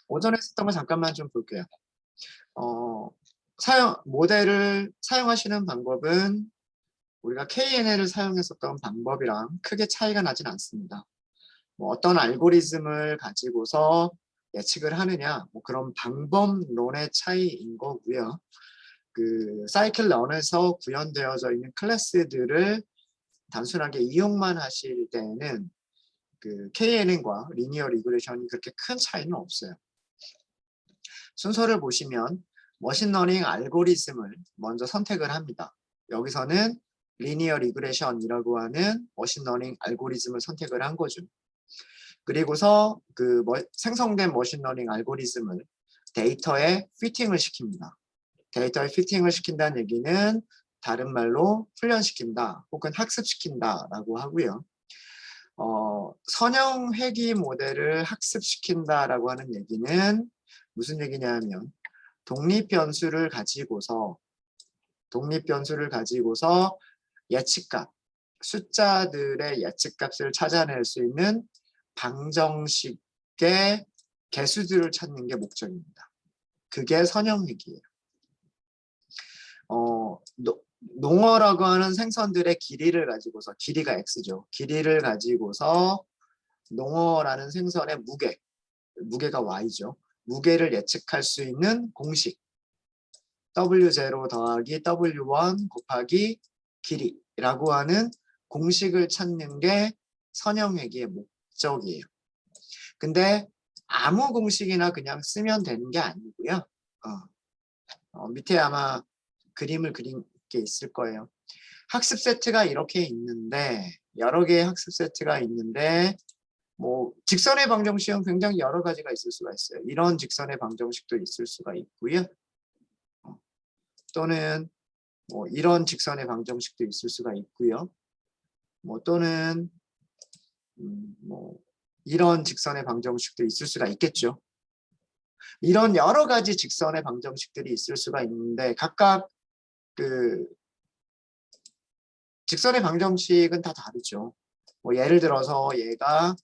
오전에 했었던 거 잠깐만 좀 볼게요. 모델을 사용하시는 방법은 우리가 KNN을 사용했었던 방법이랑 크게 차이가 나진 않습니다. 뭐 어떤 알고리즘을 가지고서 예측을 하느냐, 뭐 그런 방법론의 차이인 거고요. 그 사이클런에서 구현되어져 있는 클래스들을 단순하게 이용만 하실 때에는 그 KNN과 리니어 리그레션이 그렇게 큰 차이는 없어요. 순서를 보시면 머신러닝 알고리즘을 먼저 선택을 합니다. 여기서는 리니어 리그레션이라고 하는 머신러닝 알고리즘을 선택을 한 거죠. 그리고서 그 생성된 머신러닝 알고리즘을 데이터에 피팅을 시킵니다. 데이터에 피팅을 시킨다는 얘기는 다른 말로 훈련시킨다 혹은 학습시킨다라고 하고요. 선형 회귀 모델을 학습시킨다라고 하는 얘기는 무슨 얘기냐면 독립변수를 가지고서 예측값, 숫자들의 예측값을 찾아낼 수 있는 방정식의 개수들을 찾는 게 목적입니다. 그게 선형회귀예요. 농어라고 하는 생선들의 길이를 가지고서, 길이가 x죠. 길이를 가지고서 농어라는 생선의 무게가 y죠. 무게를 예측할 수 있는 공식 W0 더하기 W1 곱하기 길이라고 하는 공식을 찾는 게 선형회귀의 목적이에요. 근데 아무 공식이나 그냥 쓰면 되는 게 아니고요. 밑에 아마 그림을 그린 게 있을 거예요. 학습 세트가 이렇게 있는데 여러 개의 학습 세트가 있는데 뭐 직선의 방정식은 굉장히 여러 가지가 있을 수가 있어요. 이런 직선의 방정식도 있을 수가 있고요. 또는 뭐 이런 직선의 방정식도 있을 수가 있고요. 뭐 또는 뭐 이런 직선의 방정식도 있을 수가 있겠죠. 이런 여러 가지 직선의 방정식들이 있을 수가 있는데 각각 그 직선의 방정식은 다 다르죠. 뭐 예를 들어서 얘가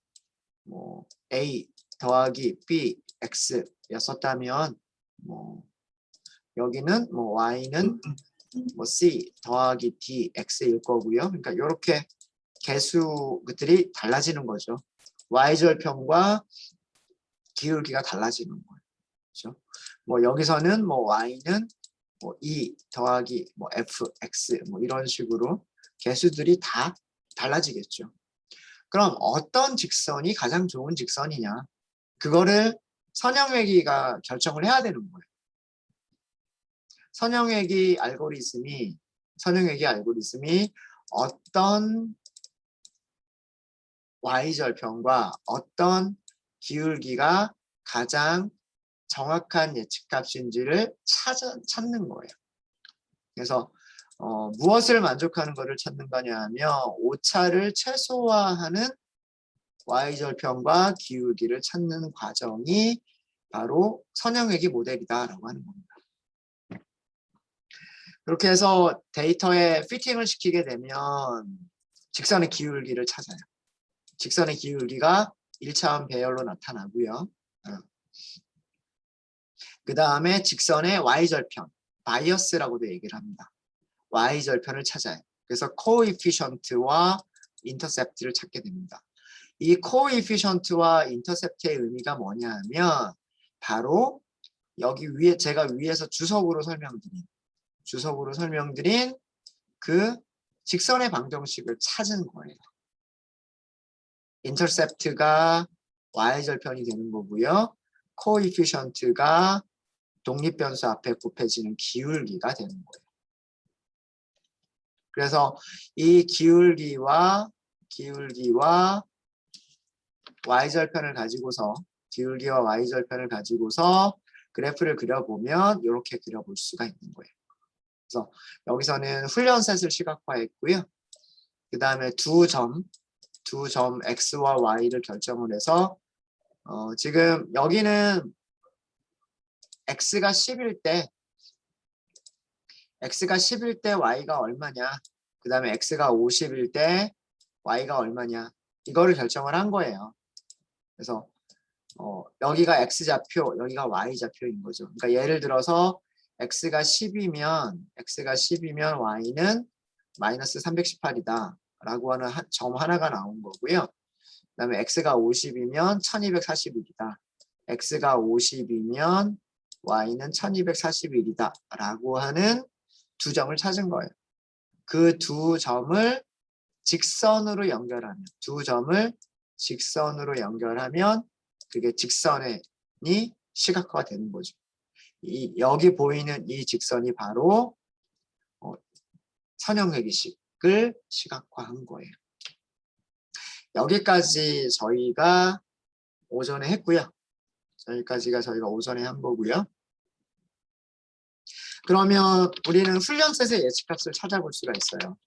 뭐 a 더하기 b x였었다면 뭐 여기는 뭐 y는 뭐 c 더하기 d x일 거고요. 그러니까 이렇게 개수들이 달라지는 거죠. y절편과 기울기가 달라지는 거예요. 그렇죠? 뭐 여기서는 뭐 y는 뭐 2 더하기 뭐 fx 뭐 이런 식으로 개수들이 다 달라지겠죠. 그럼 어떤 직선이 가장 좋은 직선이냐? 그거를 선형회귀가 결정을 해야 되는 거예요. 선형회귀 알고리즘이 어떤 y절편과 어떤 기울기가 가장 정확한 예측값인지를 찾는 거예요. 그래서 무엇을 만족하는 것을 찾는 거냐 하면 오차를 최소화하는 y절편과 기울기를 찾는 과정이 바로 선형회귀 모델이다라고 하는 겁니다. 그렇게 해서 데이터에 피팅을 시키게 되면 직선의 기울기를 찾아요. 직선의 기울기가 1차원 배열로 나타나고요. 그 다음에 직선의 y절편, 바이어스라고도 얘기를 합니다. y절편을 찾아요. 그래서 코에피션트와 인터셉트를 찾게 됩니다. 이 코에피션트와 인터셉트의 의미가 뭐냐 하면 바로 여기 위에 제가 위에서 주석으로 설명드린 그 직선의 방정식을 찾은 거예요. 인터셉트가 y절편이 되는 거고요. 코에피션트가 독립변수 앞에 곱해지는 기울기가 되는 거예요. 그래서 이 기울기와 y절편을 가지고서 그래프를 그려보면 이렇게 그려볼 수가 있는 거예요. 그래서 여기서는 훈련셋을 시각화했고요. 그 다음에 두 점 x와 y를 결정을 해서 지금 여기는 x가 10일 때 y가 얼마냐, 그 다음에 x가 50일 때 y가 얼마냐, 이거를 결정을 한 거예요. 그래서 여기가 x좌표, 여기가 y좌표인 거죠. 그러니까 예를 들어서 x가 10이면 y는 마이너스 318이다 라고 하는 점 하나가 나온 거고요. 그 다음에 x가 50이면 1241이다. x가 50이면 y는 1241이다 라고 하는 두 점을 찾은 거예요. 그 두 점을 직선으로 연결하면 그게 직선이 시각화가 되는 거죠. 여기 보이는 이 직선이 바로 선형회기식을 시각화한 거예요. 여기까지 저희가 오전에 했고요. 여기까지가 저희가 오전에 한 거고요. 그러면 우리는 훈련셋의 예측값을 찾아볼 수가 있어요.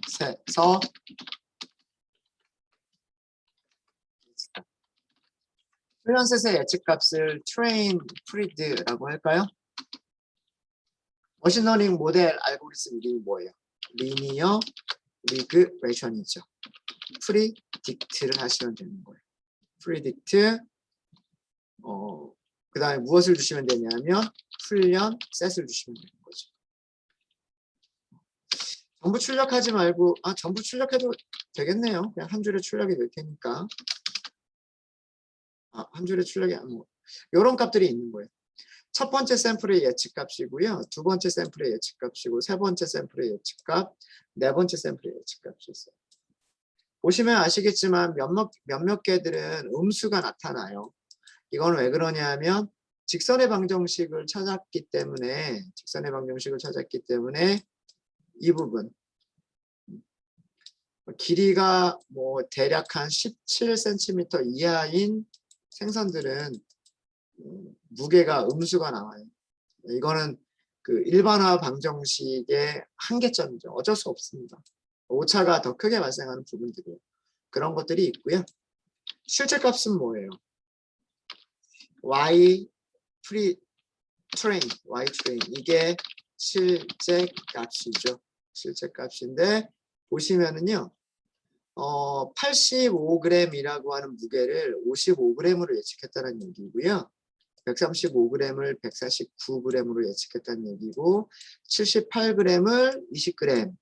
셋에서 훈련셋의 예측값을 트레인 프리드라고 할까요? 머신러닝 모델 알고리즘 이름이 뭐예요? 리니어 리그레션이죠. 프리딕트를 하시면 되는 거예요. 프리딕트 그 다음에 무엇을 주시면 되냐면 훈련 셋을 주시면 되는 거죠. 전부 출력하지 말고 전부 출력해도 되겠네요. 그냥 한 줄에 출력이 될 테니까 한 줄에 출력이 이런 값들이 있는 거예요. 첫 번째 샘플의 예측값이고요. 두 번째 샘플의 예측값이고 세 번째 샘플의 예측값, 네 번째 샘플의 예측값이 있어요. 보시면 아시겠지만 몇몇 개들은 음수가 나타나요. 이건 왜 그러냐면 직선의 방정식을 찾았기 때문에 이 부분 길이가 대략 한 17cm 이하인 생선들은 무게가 음수가 나와요. 이거는 그 일반화 방정식의 한계점이죠. 어쩔 수 없습니다. 오차가 더 크게 발생하는 부분들이에요. 그런 것들이 있고요. 실제 값은 뭐예요? y 트레인 이게 실제 값이죠. 실제 값인데 보시면은요. 85g이라고 하는 무게를 55g으로 예측했다는 얘기고요. 135g을 149g으로 예측했다는 얘기고 78g을 20g,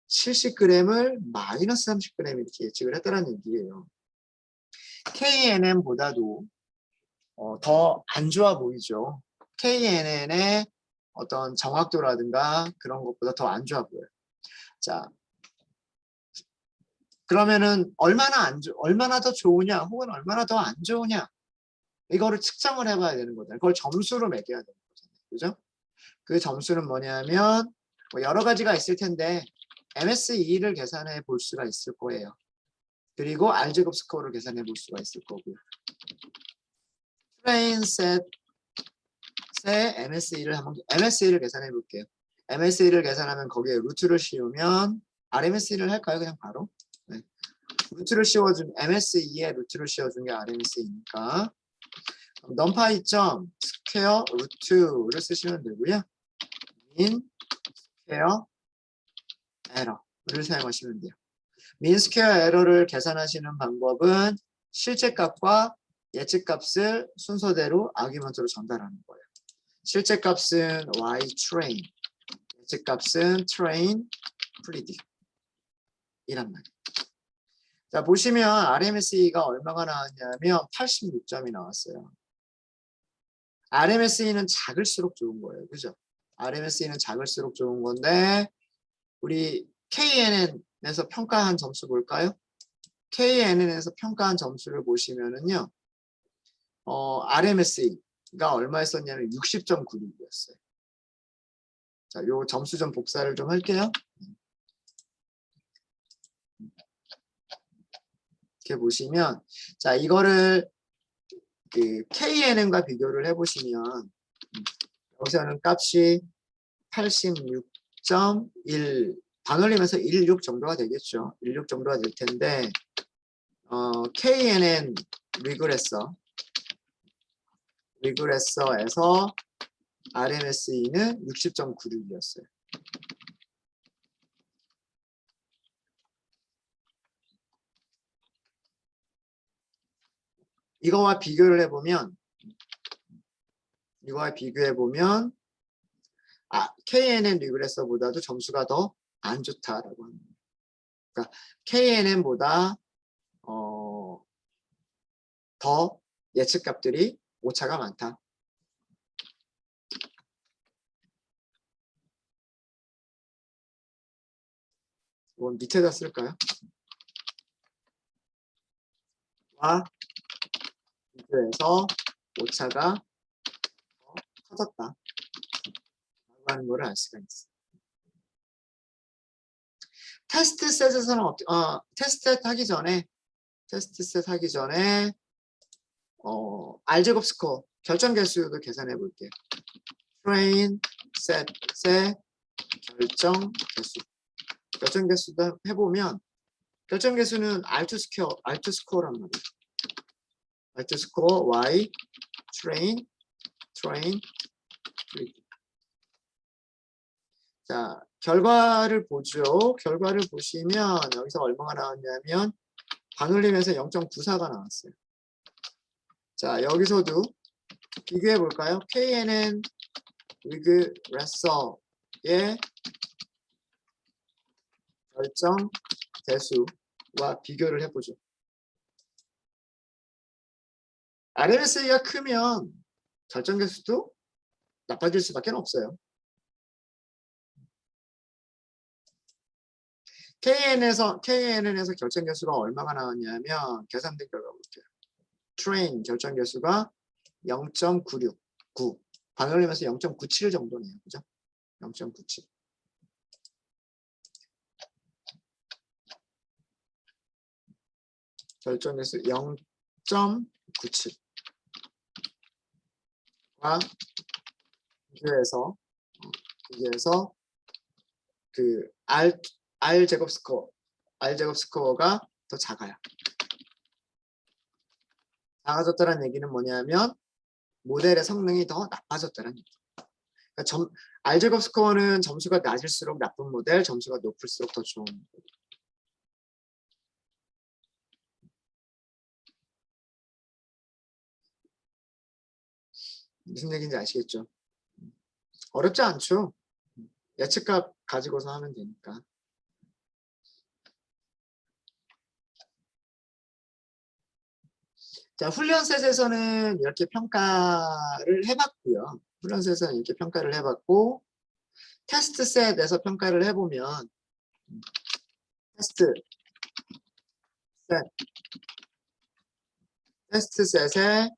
70g을 마이너스 30g 이렇게 예측을 했다는 얘기예요. KNN보다도 더 안 좋아 보이죠. KNN의 어떤 정확도라든가 그런 것보다 더 안 좋아 보여요. 자, 그러면은 얼마나 더 좋으냐 혹은 얼마나 더 안 좋으냐 이거를 측정을 해봐야 되는 거잖아요. 그걸 점수로 매겨야 되는 거잖아요. 그죠? 그 점수는 뭐냐면 여러 가지가 있을 텐데 MSE를 계산해 볼 수가 있을 거예요. 그리고 R제곱 스코어를 계산해 볼 수가 있을 거고요. 트레인 셋의 MSE를 계산해 볼게요. MSE를 계산하면 거기에 루트를 씌우면 RMSE를 할까요? 그냥 바로. 네. 루트를 씌워준 MSE에 루트를 씌워준 게 RMSE니까 넘파이 점 스퀘어 루트를 쓰시면 되고요. 민 스퀘어 에러를 사용하시면 돼요. 민 스퀘어 에러를 계산하시는 방법은 실제값과 예측값을 순서대로 아규먼트로 전달하는 거예요. 실제값은 y train, 예측값은 train predict 이란 말이에요. 자, 보시면 RMSE가 얼마가 나왔냐면 86점이 나왔어요. RMSE는 작을수록 좋은 거예요. 그죠? RMSE는 작을수록 좋은 건데 우리 KNN에서 평가한 점수 볼까요? KNN에서 평가한 점수를 보시면은요. RMSE가 얼마였었냐면 60.96이었어요. 자, 요 점수 좀 복사를 좀 할게요. 이렇게 보시면 자, 이거를 그 KNN과 비교를 해 보시면 여기서는 값이 86.1 반올리면서 16 정도가 되겠죠. 16 정도가 될 텐데 KNN 리그레서에서 RMSE는 60.96이었어요. 이거와 비교를 해보면 KNN 리그레서보다도 점수가 더 안 좋다라고 합니다. 그러니까 KNN보다 더 예측값들이 오차가 많다. 이건 밑에다 쓸까요? 와 비교해서 오차가 더 커졌다 라고 하는 거를 알 수가 있어요. 테스트셋에서는 테스트셋 하기 전에 R제곱 스코어 결정 개수도 계산해 볼게요. 트레인 셋의 결정 개수도 해보면 결정 개수는 R2 스코어란 말이에요. R2 스코어 Y 트레인. 자, 결과를 보죠. 결과를 보시면 여기서 얼마가 나왔냐면 반올림에서 0.94가 나왔어요. 자, 여기서도 비교해 볼까요? KNN 리그레서의 결정 개수와 비교를 해보죠. RMS가 크면 결정 개수도 나빠질 수밖에 없어요. KNN에서 결정 개수가 얼마가 나왔냐면 계산된 결과 볼게요. 트레인 결정 개수가 0.969 반올림에서 0.97 정도네요. 그죠? 0.97. 결정 개수 0.97과 비교해서 그 R 제곱 스코어가 더 작아요. 작아졌다는 얘기는 뭐냐면 모델의 성능이 더 나빠졌다는 얘기예요. 그러니까 R 제곱 스코어는 점수가 낮을수록 나쁜 모델, 점수가 높을수록 더 좋은 모델. 무슨 얘기인지 아시겠죠? 어렵지 않죠? 예측값 가지고서 하면 되니까. 자, 훈련셋에서는 이렇게 평가를 해봤고요. 훈련셋에서는 이렇게 평가를 해봤고, 테스트셋에서 평가를 해보면, 테스트셋의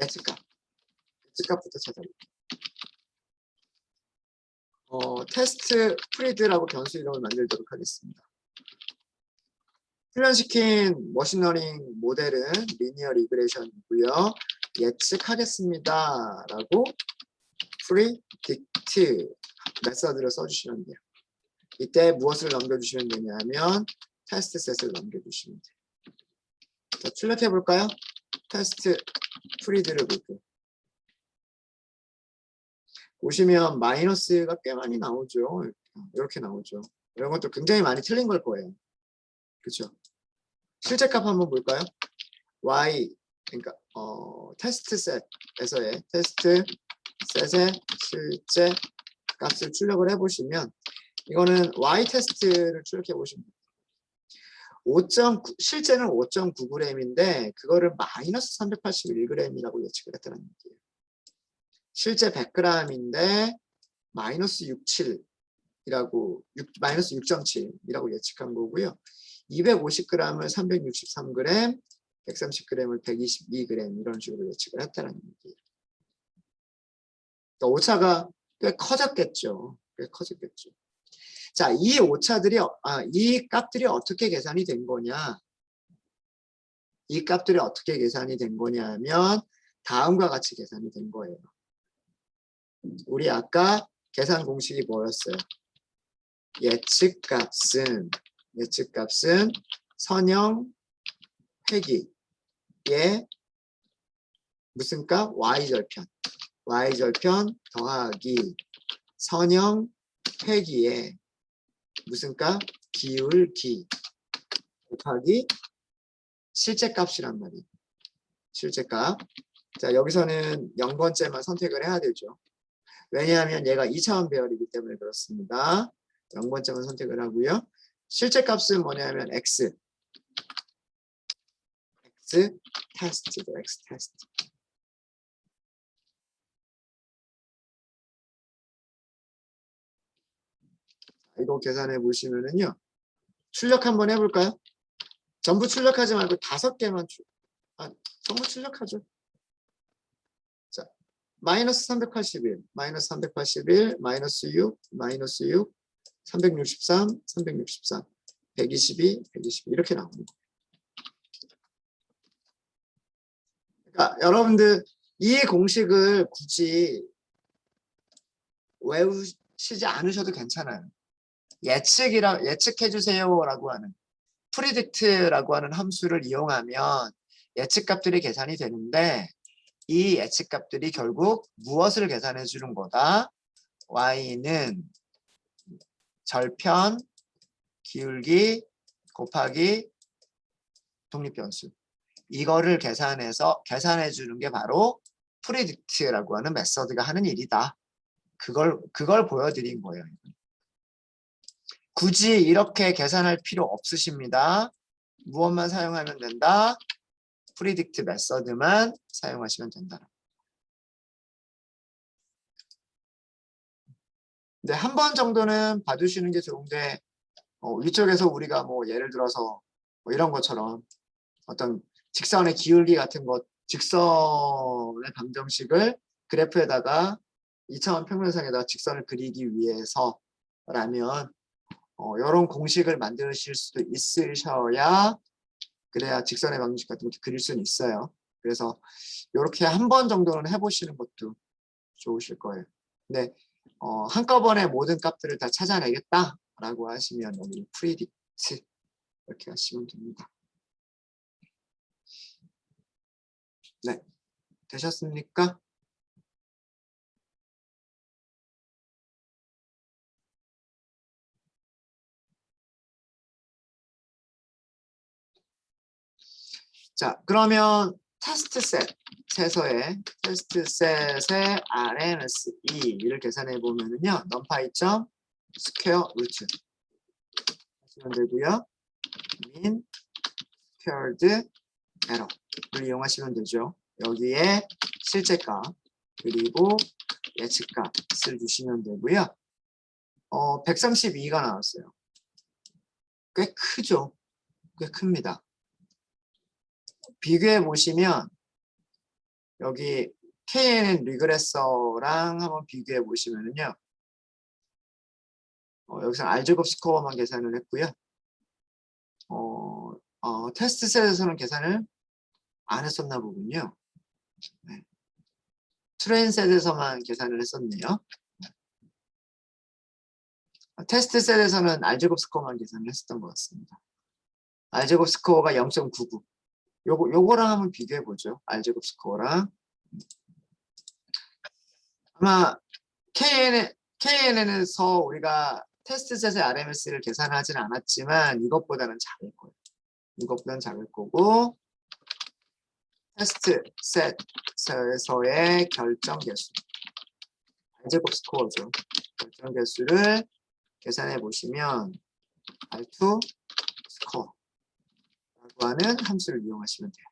예측값부터 찾아볼게요. 테스트 프리드라고 변수 이름을 만들도록 하겠습니다. 훈련시킨 머신러닝 모델은 리니어 리그레이션이고요. 예측하겠습니다. 라고 predict 메서드를 써주시면 돼요. 이때 무엇을 넘겨주시면 되냐면 테스트 셋을 넘겨주시면 돼요. 자, 출력해 볼까요? 테스트 프리드를 볼게요. 보시면 마이너스가 꽤 많이 나오죠. 이렇게 나오죠. 이런 것도 굉장히 많이 틀린 걸 거예요. 그렇죠? 실제 값 한번 볼까요? Y 그러니까 테스트 셋에서의 테스트 셋의 실제 값을 출력을 해보시면 이거는 Y 테스트를 출력해 보시면 돼요. 실제는 5.9g인데 그거를 마이너스 381g이라고 예측을 했다는 얘기예요. 실제 100g인데 마이너스 6.7이라고 마이너스 6.7이라고 예측한 거고요. 250g을 363g, 130g을 122g 이런 식으로 예측을 했다는 얘기예요. 그러니까 오차가 꽤 커졌겠죠. 자, 이 값들이 어떻게 계산이 된 거냐? 이 값들이 어떻게 계산이 된 거냐면 다음과 같이 계산이 된 거예요. 우리 아까 계산 공식이 뭐였어요? 예측값은 선형 회기의 무슨 값? y절편 더하기 선형 회기의 무슨 값? 기울기 곱하기 실제 값이란 말이에요. 실제값. 자, 여기서는 0번째만 선택을 해야 되죠. 왜냐하면 얘가 2차원 배열이기 때문에 그렇습니다. 0번째만 선택을 하고요. 실제값은 뭐냐면 x 테스트죠. x 테스트. 이거 계산해 보시면은요. 출력 한번 해볼까요? 전부 출력하지 말고 5개만 전부 출력하죠. 자, 마이너스 381, 마이너스 381, 마이너스 6, 마이너스 6, 363, 363, 122, 122 이렇게 나옵니다. 그러니까 여러분들 이 공식을 굳이 외우시지 않으셔도 괜찮아요. 예측해 주세요라고 하는 predict라고 하는 함수를 이용하면 예측값들이 계산이 되는데 이 예측값들이 결국 무엇을 계산해 주는 거다? y는 절편, 기울기 곱하기 독립변수. 이거를 계산해 주는 게 바로 predict라고 하는 메서드가 하는 일이다. 그걸 보여드린 거예요. 굳이 이렇게 계산할 필요 없으십니다. 무엇만 사용하면 된다? predict 메서드만 사용하시면 된다. 근데 한 번 정도는 봐두시는 게 좋은데 위쪽에서 우리가 뭐 예를 들어서 뭐 이런 것처럼 어떤 직선의 기울기 같은 것, 직선의 방정식을 그래프에다가 2차원 평면상에다가 직선을 그리기 위해서라면 이런 공식을 만드실 수도 있으셔야 그래야 직선의 방정식 같은 것도 그릴 수는 있어요. 그래서 이렇게 한 번 정도는 해보시는 것도 좋으실 거예요. 근데 한꺼번에 모든 값들을 다 찾아내겠다라고 하시면 여기 predict 이렇게 하시면 됩니다. 네, 되셨습니까? 자, 그러면 테스트셋에서의 테스트셋의 RMS2를 계산해 보면은요, numPy 점 스퀘어 루트 하시면 되고요, min squared error를 이용하시면 되죠. 여기에 실제값 그리고 예측값을 주시면 되고요. 132가 나왔어요. 꽤 크죠? 꽤 큽니다. 비교해 보시면 여기 KNN 리그레서랑 한번 비교해 보시면은요. 여기서 알제곱 스코어만 계산을 했고요. 테스트셋에서는 계산을 안 했었나 보군요. 네. 트레인셋에서만 계산을 했었네요. 테스트셋에서는 알제곱 스코어만 계산을 했었던 것 같습니다. 알제곱 스코어가 0.99. 요거랑 한번 비교해 보죠. 알제곱 스코어랑. 아마 KNN에서 우리가 테스트셋의 RMS를 계산하진 않았지만 이것보다는 작을 거예요. 이것보다는 작을 거고 테스트셋에서의 결정 개수 알제곱 스코어죠. 결정 개수를 계산해 보시면 R2 스코어라고 하는 함수를 이용하시면 돼요.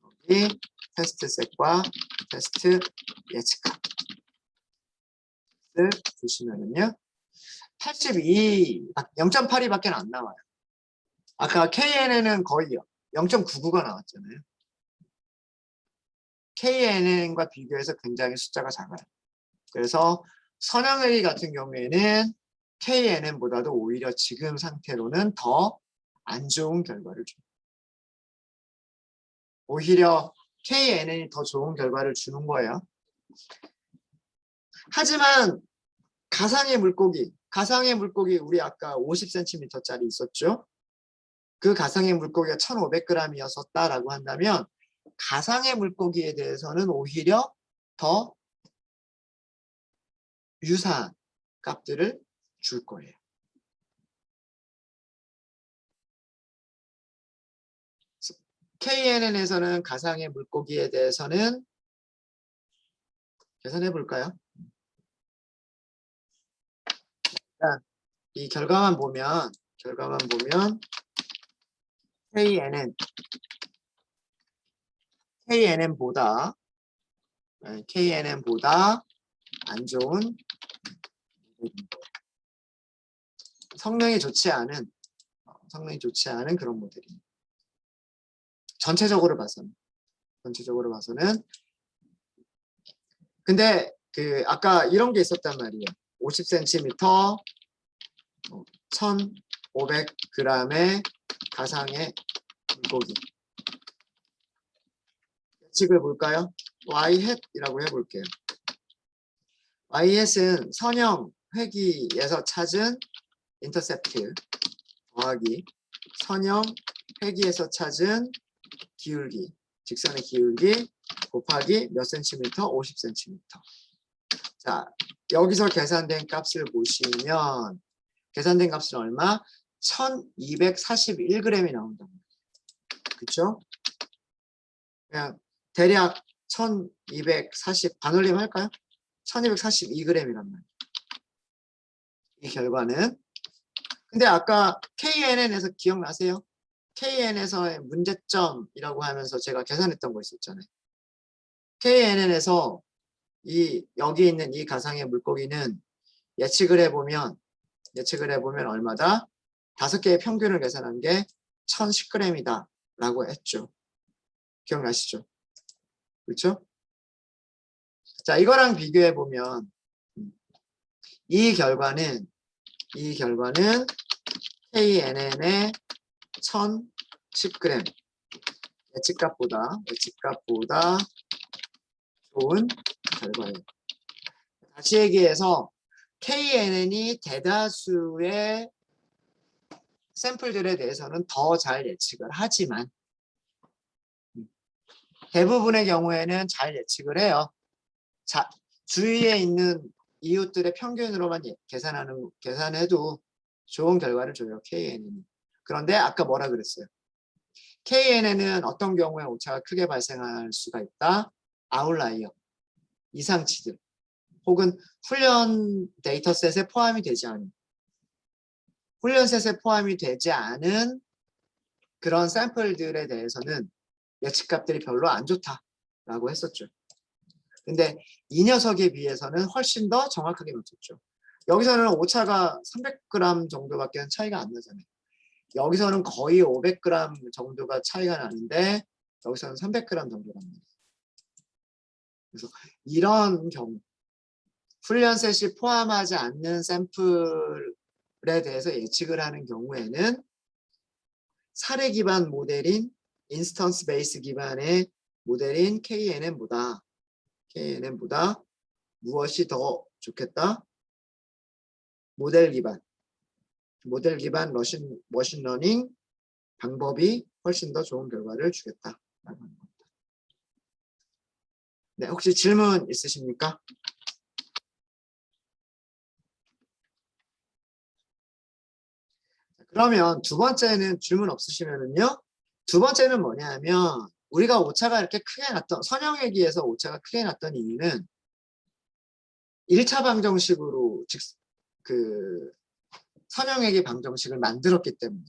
여기 테스트셋과 테스트 예측값을 주시면은요. 0.82밖에 안 나와요. 아까 KNN은 거의 0.99가 나왔잖아요. KNN과 비교해서 굉장히 숫자가 작아요. 그래서 선형의 같은 경우에는 KNN보다도 오히려 지금 상태로는 더 안 좋은 결과를 줍니다. 오히려 KNN이 더 좋은 결과를 주는 거예요. 하지만 가상의 물고기 우리 아까 50cm짜리 있었죠? 그 가상의 물고기가 1500g이었었다라고 한다면 가상의 물고기에 대해서는 오히려 더 유사한 값들을 줄 거예요. KNN에서는 가상의 물고기에 대해서는 계산해 볼까요? 이 결과만 보면 KNN보다 안 좋은 성능이 좋지 않은 그런 모델입니다. 전체적으로 봐서는. 근데 그 아까 이런 게 있었단 말이에요. 50cm 1,500g의 가상의 물고기. 예측을 볼까요? y-hat이라고 해볼게요. y-hat은 선형 회기에서 찾은 인터셉트 더하기 선형 회기에서 찾은 기울기, 직선의 기울기 곱하기 몇 센티미터? 50cm. 자, 여기서 계산된 값을 보시면 계산된 값은 얼마? 1241g이 나온다. 그쵸? 그냥 대략 1240 반올림 할까요? 1242g이란 말이에요. 이 결과는. 근데 아까 KNN에서 기억나세요? KNN에서의 문제점이라고 하면서 제가 계산했던 거 있었잖아요. KNN에서 여기 있는 이 가상의 물고기는 예측을 해보면 얼마다? 5개의 평균을 계산한 게 1010g이다 라고 했죠. 기억나시죠? 그렇죠? 자, 이거랑 비교해 보면 이 결과는 KNN의 1010g 예측값보다 좋은 결과예요. 다시 얘기해서 KNN이 대다수의 샘플들에 대해서는 더 잘 예측을 하지만 대부분의 경우에는 잘 예측을 해요. 자, 주위에 있는 이웃들의 평균으로만 계산해도 좋은 결과를 줘요. KNN이. 그런데 아까 뭐라 그랬어요? KNN은 어떤 경우에 오차가 크게 발생할 수가 있다? 아웃라이어, 이상치들, 혹은 훈련 데이터셋에 포함이 되지 않은 그런 샘플들에 대해서는 예측값들이 별로 안 좋다라고 했었죠. 근데 이 녀석에 비해서는 훨씬 더 정확하게 맞췄죠. 여기서는 오차가 300g 정도밖에 차이가 안 나잖아요. 여기서는 거의 500g 정도가 차이가 나는데 여기서는 300g 정도가 납니다. 그래서 이런 경우 훈련셋이 포함하지 않는 샘플에 대해서 예측을 하는 경우에는 사례 기반 모델인 인스턴스 베이스 기반의 모델인 KNN보다 무엇이 더 좋겠다? 모델 기반 머신러닝 방법이 훨씬 더 좋은 결과를 주겠다라고 하는 겁니다. 네, 혹시 질문 있으십니까? 그러면 두 번째는 질문 없으시면은요. 두 번째는 뭐냐면 우리가 오차가 이렇게 크게 났던 선형회기에서 오차가 크게 났던 이유는 1차 방정식으로 그 선형회기 방정식을 만들었기 때문에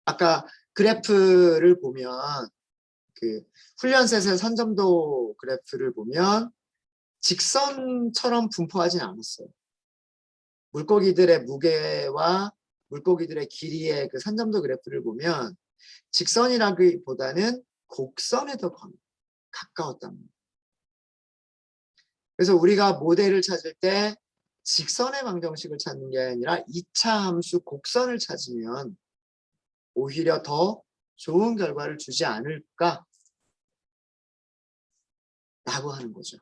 아까 그래프를 보면 그 훈련셋의 선점도 그래프를 보면 직선처럼 분포하진 않았어요. 물고기들의 무게와 물고기들의 길이의 그 선점도 그래프를 보면 직선이라기보다는 곡선에 더 가까웠단 말이에요. 그래서 우리가 모델을 찾을 때 직선의 방정식을 찾는 게 아니라 2차 함수 곡선을 찾으면 오히려 더 좋은 결과를 주지 않을까 라고 하는 거죠.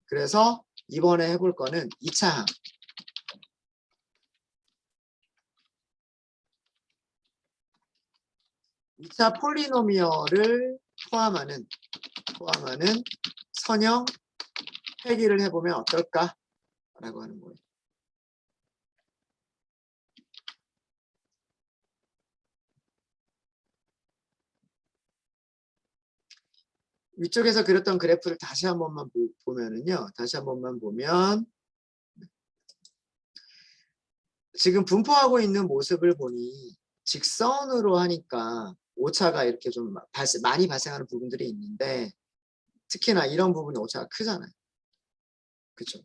그래서 이번에 해볼 거는 2차 함. 2차 폴리노미얼을 포함하는 선형 회기를 해보면 어떨까? 라고 하는 거예요. 위쪽에서 그렸던 그래프를 다시 한 번만 보면은요. 다시 한 번만 보면 지금 분포하고 있는 모습을 보니 직선으로 하니까 오차가 이렇게 좀 많이 발생하는 부분들이 있는데 특히나 이런 부분에 오차가 크잖아요. 그렇죠?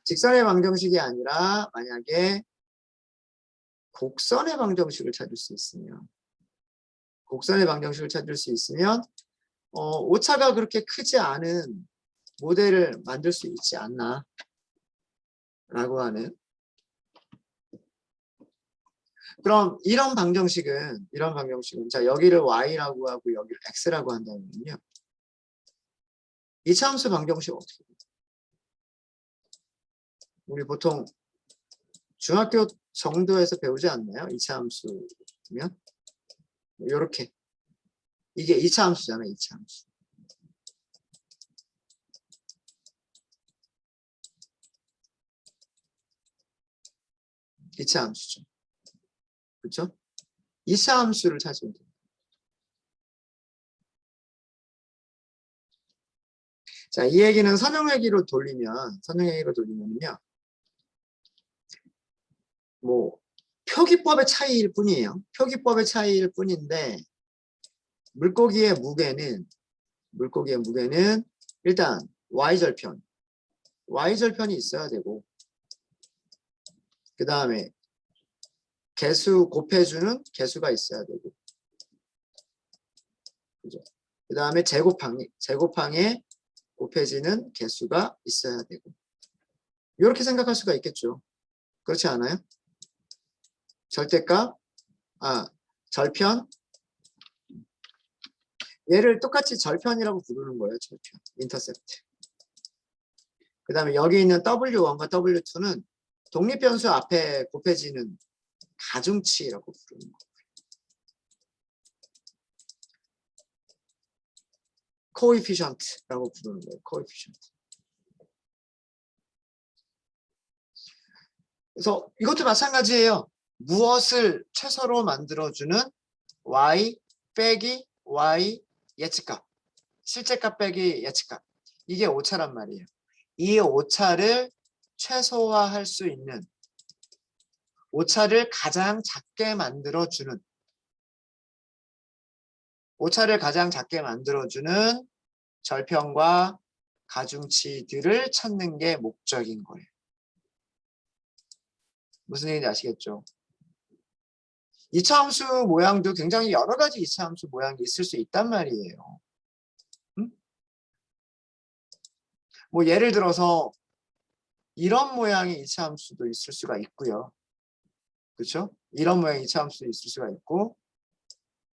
직선의 방정식이 아니라 만약에 곡선의 방정식을 찾을 수 있으면 오차가 그렇게 크지 않은 모델을 만들 수 있지 않나 라고 하는. 그럼 이런 방정식은 자 여기를 y라고 하고 여기를 x라고 한다면요. 이차함수 방정식 어떻게 돼요? 우리 보통 중학교 정도에서 배우지 않나요? 이차함수면 이렇게 이게 이차함수잖아요. 이차함수. 이차함수죠. 그렇죠? 이차함수를 찾으면 돼요. 자, 이 얘기는 선형회기로 돌리면요. 뭐 표기법의 차이일 뿐이에요. 표기법의 차이일 뿐인데 물고기의 무게는 일단 y절편이 있어야 되고 그 다음에 개수 곱해주는 개수가 있어야 되고 그죠? 그 다음에 제곱항에 곱해지는 개수가 있어야 되고 이렇게 생각할 수가 있겠죠. 그렇지 않아요? 절편 얘를 똑같이 절편이라고 부르는 거예요. 절편 인터셉트. 그 다음에 여기 있는 W1과 W2는 독립변수 앞에 곱해지는 가중치라고 부르는 거예요. 코에피션트라고 부르는 거예요. 코에피션트. 그래서 이것도 마찬가지예요. 무엇을 최소로 만들어주는 y 빼기 y 예측값, 실제값 빼기 예측값. 이게 오차란 말이에요. 이 오차를 최소화할 수 있는, 오차를 가장 작게 만들어주는 절편과 가중치들을 찾는 게 목적인 거예요. 무슨 얘기인지 아시겠죠? 이차함수 모양도 굉장히 여러 가지 이차함수 모양이 있을 수 있단 말이에요. 뭐 예를 들어서 이런 모양의 이차함수도 있을 수가 있고요. 그렇죠? 이런 모양의 이차함수도 있을 수가 있고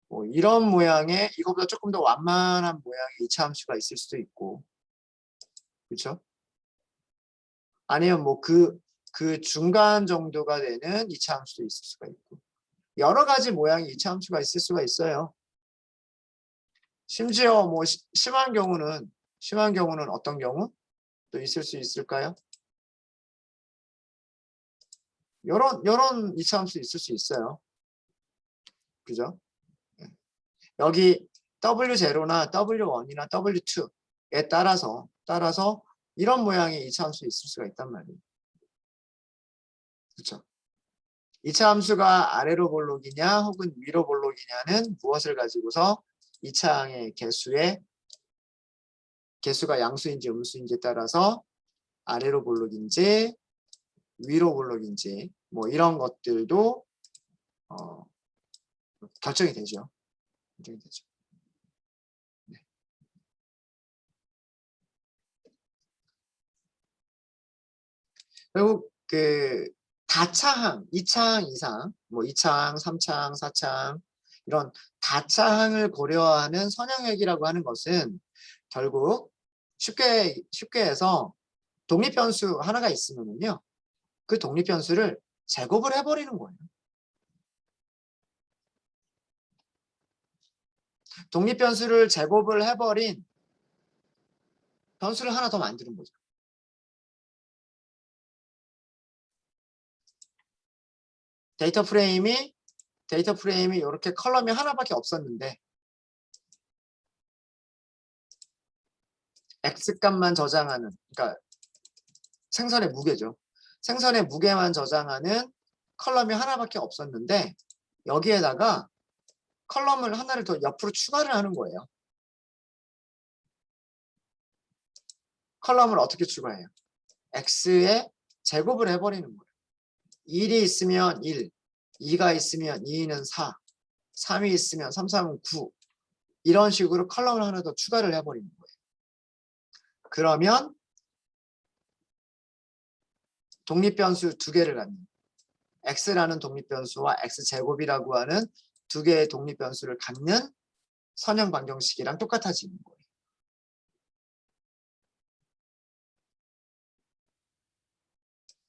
뭐 이런 모양의 이거보다 조금 더 완만한 모양의 이차함수가 있을 수도 있고 그렇죠? 아니면 뭐 그 중간 정도가 되는 이차함수도 있을 수가 있고 여러 가지 모양의 이차함수가 있을 수가 있어요. 심지어 뭐 심한 경우는 어떤 경우 또 있을 수 있을까요? 여런 이차함수 있을 수 있어요. 그죠? 여기 W0나 W1이나 W2에 따라서 이런 모양의 이차함수 있을 수가 있단 말이에요. 그렇죠? 이차함수가 아래로 볼록이냐 혹은 위로 볼록이냐는 무엇을 가지고서 이차항의 개수가 양수인지 음수인지에 따라서 아래로 볼록인지 위로 볼록인지 뭐 이런 것들도 결정이 되죠. 네. 결국 그 다차항, 2차항 이상, 뭐 2차항, 3차항, 4차항 이런 다차항을 고려하는 선형회기라고 하는 것은 결국 쉽게 해서 독립변수 하나가 있으면요. 그 독립변수를 제곱을 해버리는 거예요. 독립변수를 제곱을 해버린 변수를 하나 더 만드는 거죠. 데이터 프레임이 이렇게 컬럼이 하나밖에 없었는데 x 값만 저장하는, 그러니까 생선의 무게죠. 생선의 무게만 저장하는 컬럼이 하나밖에 없었는데 여기에다가 컬럼을 하나를 더 옆으로 추가를 하는 거예요. 컬럼을 어떻게 추가해요? x의 제곱을 해버리는 거예요. 1이 있으면 1, 2가 있으면 2는 4, 3이 있으면 3, 3은 9. 이런 식으로 컬럼을 하나 더 추가를 해버리는 거예요. 그러면 독립변수 두 개를 갖는, x라는 독립변수와 x제곱이라고 하는 두 개의 독립변수를 갖는 선형 방정식이랑 똑같아지는 거예요.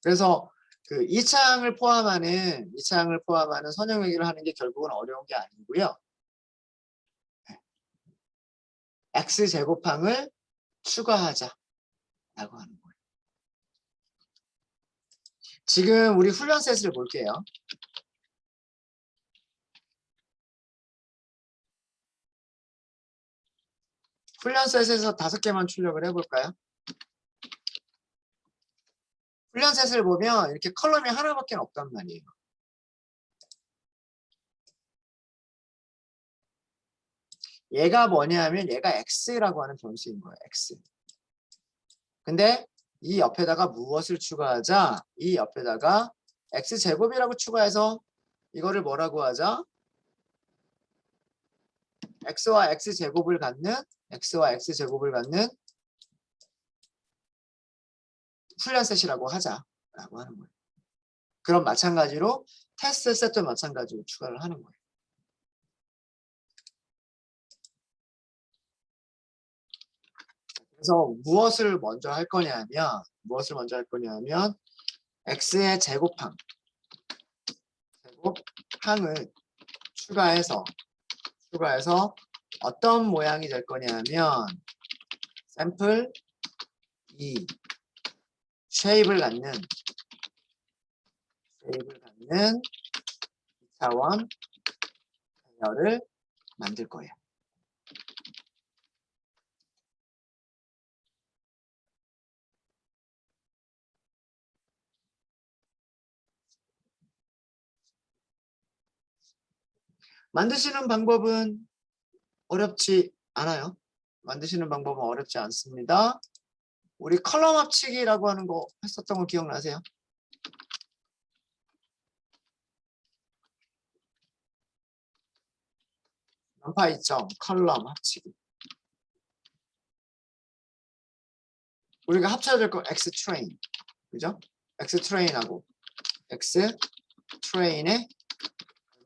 그래서 그 이차항을 포함하는 선형 얘기를 하는 게 결국은 어려운 게 아니고요. x제곱항을 추가하자라고 하는 거예요. 지금 우리 훈련 셋을 볼게요. 훈련 셋에서 5개만 출력을 해볼까요? 훈련 셋을 보면 이렇게 컬럼이 하나밖에 없단 말이에요. 얘가 뭐냐면 얘가 x라고 하는 변수인 거예요. x. 근데 이 옆에다가 무엇을 추가하자? 이 옆에다가 x제곱이라고 추가해서 이거를 뭐라고 하자? x와 x제곱을 갖는 훈련셋이라고 하자라고 하는 거예요. 그럼 마찬가지로 테스트 셋도 마찬가지로 추가를 하는 거예요. 그래서 무엇을 먼저 할 거냐면 x의 제곱항을 추가해서 어떤 모양이 될 거냐면 샘플 2 쉐입을 갖는 2차원 배열을 만들 거예요. 만드시는 방법은 어렵지 않아요. 만드시는 방법은 어렵지 않습니다. 우리 컬럼 합치기라고 하는 거 했었던 거 기억나세요? 난파이점 컬럼 합치기. 우리가 합쳐야 될 거 x 트레인, 그죠? x 트레인하고 x 트레인의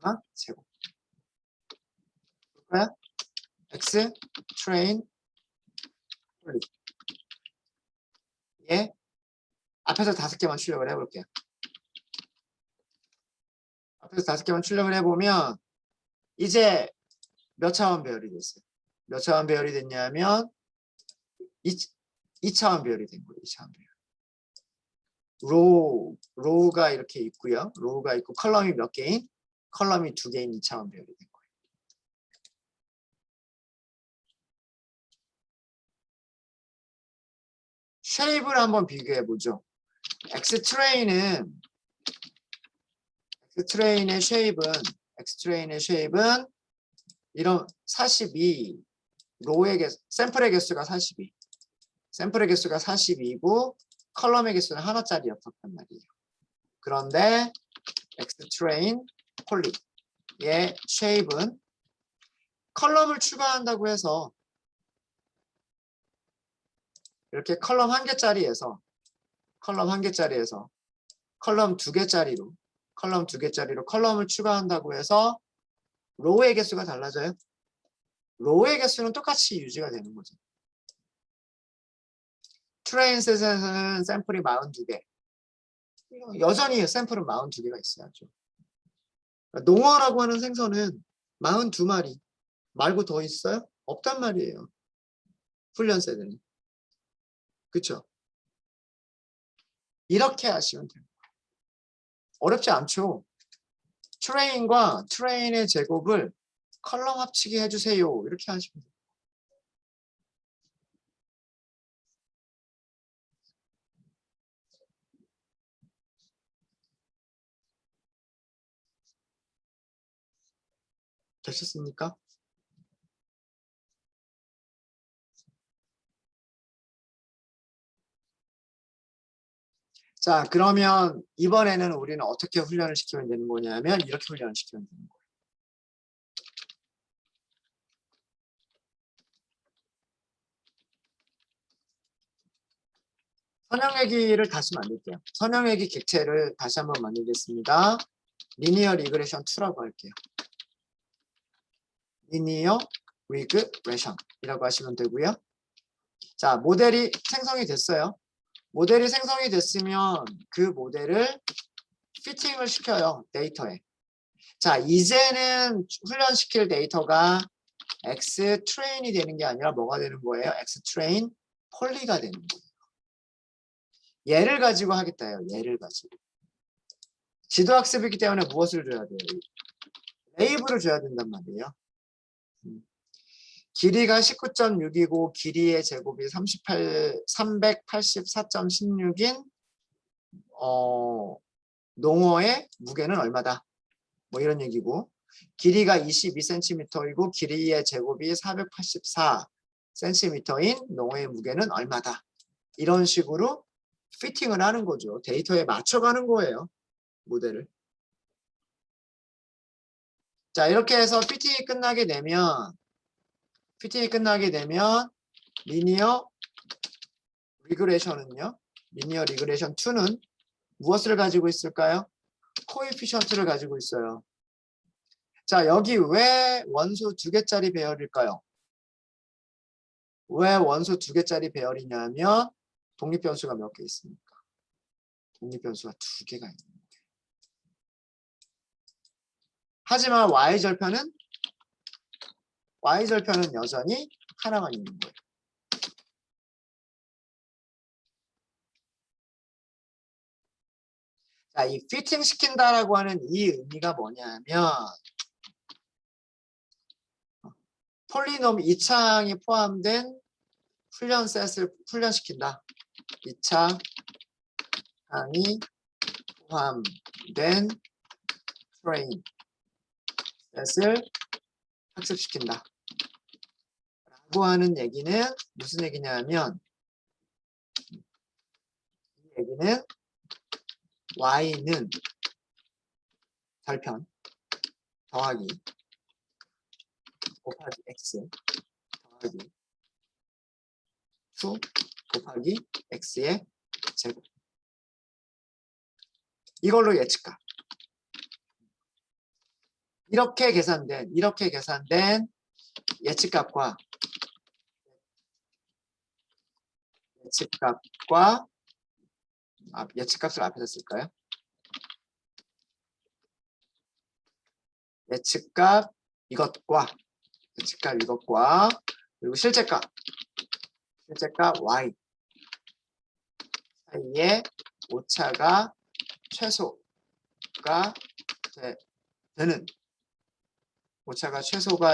얼마 제곱. 볼까요? x 트레인 폴리. 예. 앞에서 5개만 출력을 해볼게요. 앞에서 5개만 출력을 해보면 이제 몇 차원 배열이 됐어요? 몇 차원 배열이 됐냐면 2차원 배열이 된 거예요. 2차원 배열. 로우가 이렇게 있고요. 로우가 있고 컬럼이 몇 개인? 컬럼이 2개인 2차원 배열이 된 거예요. 쉐입을 한번 비교해 보죠. X 트레인의 쉐입은 이런 42 샘플의 개수가 42. 샘플의 개수가 42고 컬럼의 개수는 하나짜리였단 말이에요. 그런데 X 트레인 폴리의 쉐입은 컬럼을 추가한다고 해서 이렇게 컬럼 1개짜리에서 컬럼 2개짜리로 컬럼을 추가한다고 해서 로우의 개수가 달라져요? 로우의 개수는 똑같이 유지가 되는 거죠. 트레인셋에서는 샘플이 42개. 여전히 샘플은 42개가 있어야죠. 농어라고 하는 생선은 42마리 말고 더 있어요? 없단 말이에요. 훈련셋은. 그쵸? 이렇게 하시면 돼요. 어렵지 않죠? 트레인과 트레인의 제곱을 컬럼 합치기 해주세요. 이렇게 하시면 돼요. 되셨습니까? 자, 그러면 이번에는 우리는 어떻게 훈련을 시키면 되는 거냐면 이렇게 훈련을 시키면 되는 거예요. 선형외기를 다시 만들게요. 선형외기 객체를 다시 한번 만들겠습니다. 리니어 리그레션 2라고 할게요. 리니어 리그레션이라고 하시면 되고요. 자, 모델이 생성이 됐어요. 모델이 생성이 됐으면 그 모델을 피팅을 시켜요. 데이터에. 자, 이제는 훈련시킬 데이터가 X 트레인이 되는 게 아니라 뭐가 되는 거예요? X 트레인 폴리가 되는 거예요. 얘를 가지고 하겠다요. 얘를 가지고. 지도학습이기 때문에 무엇을 줘야 돼요? 레이블을 줘야 된단 말이에요. 길이가 19.6이고 길이의 제곱이 384.16인 농어의 무게는 얼마다? 뭐 이런 얘기고, 길이가 22cm이고 길이의 제곱이 484cm인 농어의 무게는 얼마다? 이런 식으로 피팅을 하는 거죠. 데이터에 맞춰가는 거예요. 모델을. 자, 이렇게 해서 피팅이 끝나게 되면 리니어 리그레션은요. 리니어 리그레션 2는 무엇을 가지고 있을까요? 코에피션트를 가지고 있어요. 자, 여기 왜 원소 2개짜리 배열일까요? 왜 원소 2개짜리 배열이냐면 독립변수가 몇 개 있습니까? 독립변수가 2개가 있는 거예요. 하지만 Y절편은 여전히 하나만 있는 거예요. 자, 이 피팅 시킨다라고 하는 이 의미가 뭐냐면 폴리놈 2차항이 포함된 훈련셋을 훈련시킨다. 2차 항이 포함된 트레인 셋을 학습시킨다. 라고 하는 얘기는 무슨 얘기냐면 이 얘기는 y는 절편 더하기 곱하기 x 더하기 2 곱하기 x의 제곱. 이걸로 예측값. 이렇게 계산된 예측값과 예측값을 앞에다 쓸까요? 예측값 이것과 그리고 실제값 y 사이에 오차가 최소가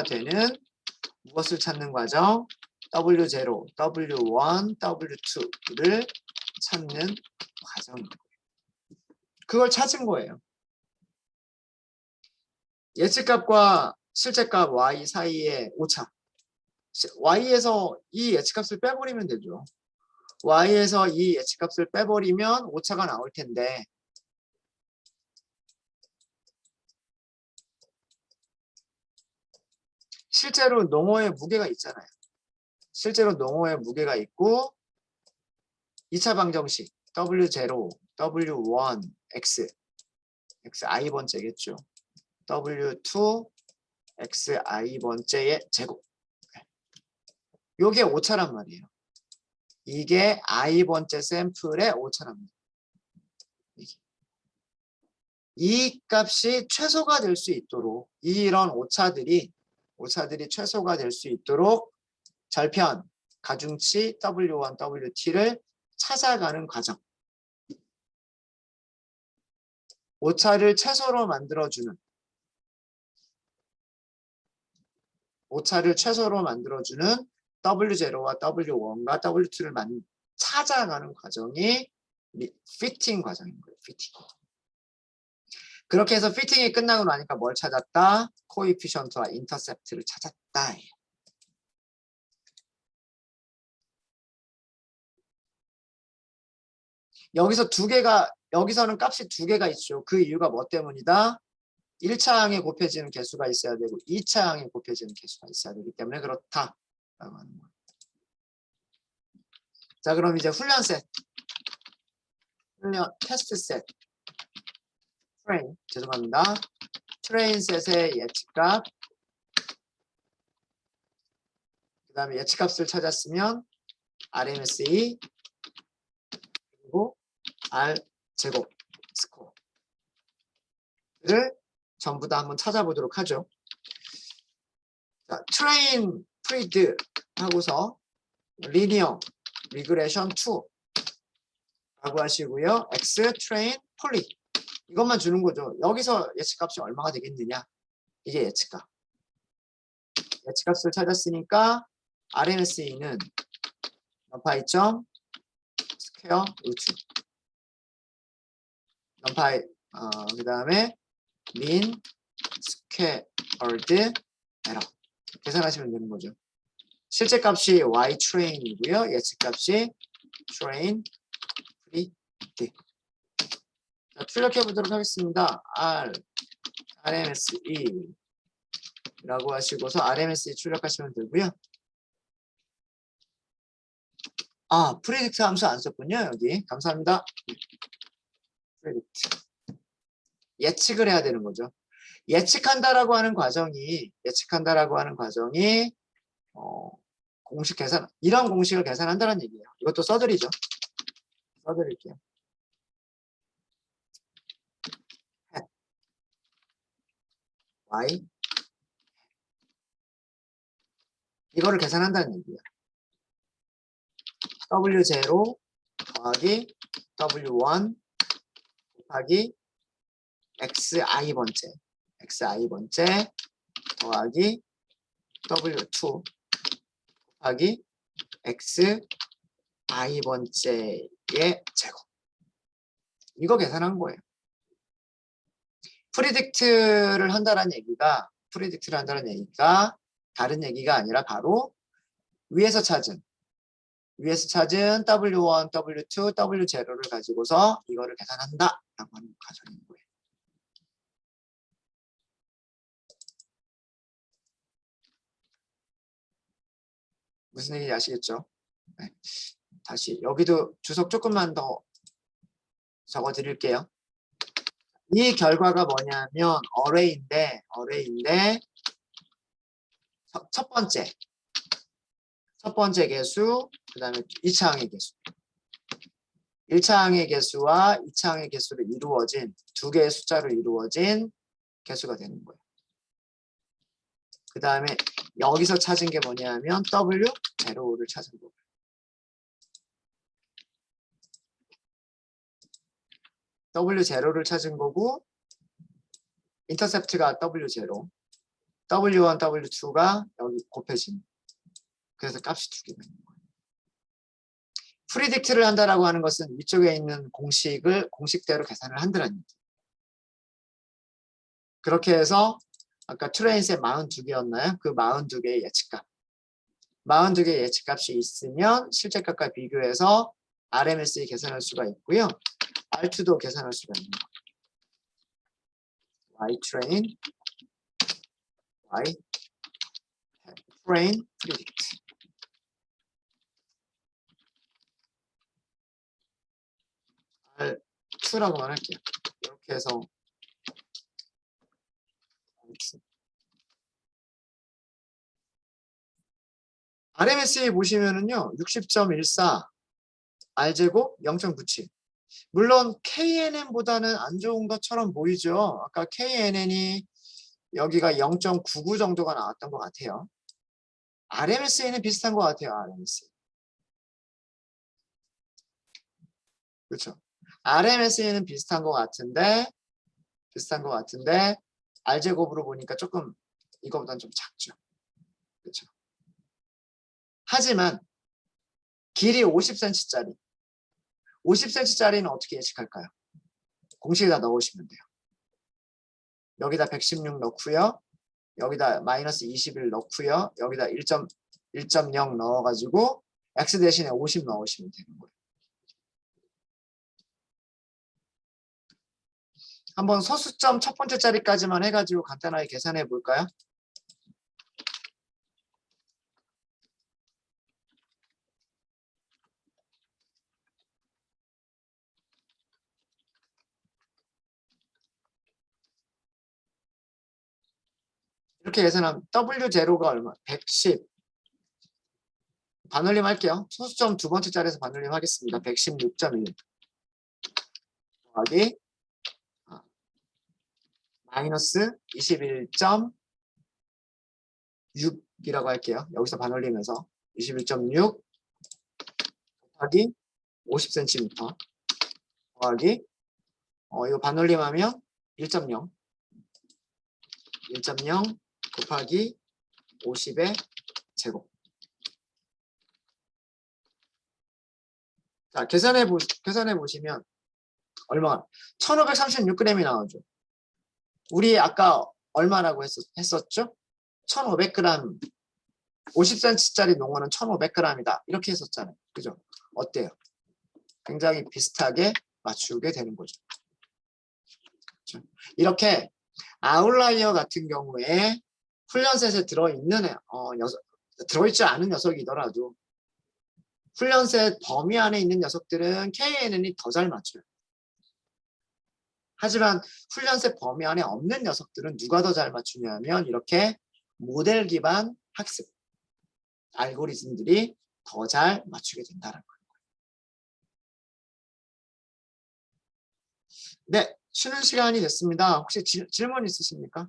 되는 무엇을 찾는 과정? W0, W1, W2를 찾는 과정인 거예요. 그걸 찾은 거예요. 예측값과 실제값 y 사이의 오차. y에서 이 예측값을 빼버리면 되죠. y에서 이 예측값을 빼버리면 오차가 나올 텐데 실제로 농어의 무게가 있잖아요. 실제로 농어의 무게가 있고 2차 방정식 W0, W1, X i번째겠죠. W2, xi 번째의 제곱. 요게 오차란 말이에요. 이게 i번째 샘플의 오차랍니다. 이 값이 최소가 될 수 있도록 이런 오차들이 최소가 될 수 있도록 절편 가중치 W1, WT를 찾아가는 과정. 오차를 최소로 만들어주는 W0와 W1과 W2를 찾아가는 과정이 피팅 과정인 거예요. 피팅. 그렇게 해서 피팅이 끝나고 나니까 뭘 찾았다? 코이피션트와 인터셉트를 찾았다. 여기서 여기서는 값이 두 개가 있죠. 그 이유가 뭐 때문이다? 1차 항에 곱해지는 개수가 있어야 되고 2차 항에 곱해지는 개수가 있어야 되기 때문에 그렇다. 라고 하는 거예요. 자, 그럼 이제 훈련 셋. 훈련 테스트 셋. 트레인, 죄송합니다. 트레인 셋의 예측값. 그 다음에 예측값을 찾았으면 RMSE 그리고 R 제곱 스코어를 전부 다 한번 찾아보도록 하죠. 자, 트레인 프리드 하고서 리니어 리그레션 2 라고 하시고요. X 트레인 폴리 이것만 주는 거죠. 여기서 예측값이 얼마가 되겠느냐. 이게 예측값. 예측값을 찾았으니까 RMSE는 넘파이 점 스퀘어 루트 넘파이 그 다음에 민 스퀘어드 에러 계산하시면 되는 거죠. 실제 값이 y 트레인이고요. 예측 값이 트레인 프리드. 자, 출력해 보도록 하겠습니다. RMSE 라고 하시고서 RMSE 출력하시면 되고요. 프리딕트 함수 안 썼군요. 여기 감사합니다. 프리딕트. 예측을 해야 되는 거죠. 예측한다라고 하는 과정이 공식 계산 이런 공식을 계산한다는 얘기예요. 이것도 써드리죠. 써드릴게요. y 이거를 계산한다는 얘기예요. W0 더하기 W1 곱하기 xi 번째 더하기 W2 곱하기 xi 번째의 제곱. 이거 계산한 거예요. 프리딕트를 한다는 얘기가 다른 얘기가 아니라 바로 위에서 찾은 W1, W2, W0를 가지고서 이거를 계산한다 라고 하는 과정인 거예요. 무슨 얘기인지 아시겠죠? 네. 다시 여기도 주석 조금만 더 적어 드릴게요. 이 결과가 뭐냐면 어레이인데 첫 번째 개수, 그 다음에 2차 항의 개수. 1차 항의 개수와 2차 항의 개수로 이루어진 두 개의 숫자로 이루어진 개수가 되는 거예요. 그 다음에 여기서 찾은 게 뭐냐면 W0를 찾은 거예요. W0를 찾은 거고 인터셉트가 W0 W1, W2가 여기 곱해진 그래서 값이 두 개가 있는 거예요. 프리딕트를 한다라고 하는 것은 위쪽에 있는 공식대로 계산을 한다는 얘기예요. 그렇게 해서 아까 트레인셋 42개였나요? 그 42개의 예측값. 42개의 예측값이 있으면 실제값과 비교해서 RMSE 계산할 수가 있고요. R2도 계산할 수가 있는 거예요. Y train predict. R2라고 말할게요. 이렇게 해서 RMSE 보시면은요. 60.14 R제곱 0.97. 물론 KNN보다는 안 좋은 것처럼 보이죠. 아까 KNN이 여기가 0.99 정도가 나왔던 것 같아요. RMSE는 비슷한 것 같아요. RMSE. 그렇죠. RMSE는 비슷한 것 같은데 R제곱으로 보니까 조금 이거보다는 좀 작죠. 그렇죠. 하지만 길이 50cm짜리 50cm짜리는 어떻게 예측할까요? 공식에다 넣으시면 돼요. 여기다 116 넣고요. 여기다 마이너스 21 넣고요. 여기다 1.0 넣어가지고 x 대신에 50 넣으시면 되는 거예요. 한번 소수점 첫 번째 자리까지만 해가지고 간단하게 계산해 볼까요? 이렇게 계산하면 W0가 얼마? 110. 반올림 할게요. 소수점 두 번째 자리에서 반올림 하겠습니다. 116.1 더하기 마이너스 21.6이라고 할게요. 여기서 반올리면서 21.6 곱하기 50cm 더하기 이거 반올림하면 1.0 곱하기 50의 제곱. 자, 계산해 보시면 얼마나 1536g이 나오죠. 우리 아까 얼마라고 했었죠? 1500g 50cm짜리 농어는 1500g이다. 이렇게 했었잖아요. 그죠? 어때요? 굉장히 비슷하게 맞추게 되는 거죠. 그렇죠? 이렇게 아웃라이어 같은 경우에 훈련셋에 들어있지 않은 녀석이더라도 훈련셋 범위 안에 있는 녀석들은 KNN이 더 잘 맞춰요. 하지만 훈련셋 범위 안에 없는 녀석들은 누가 더 잘 맞추냐면 이렇게 모델 기반 학습 알고리즘들이 더 잘 맞추게 된다는 거예요. 네, 쉬는 시간이 됐습니다. 혹시 질문 있으십니까?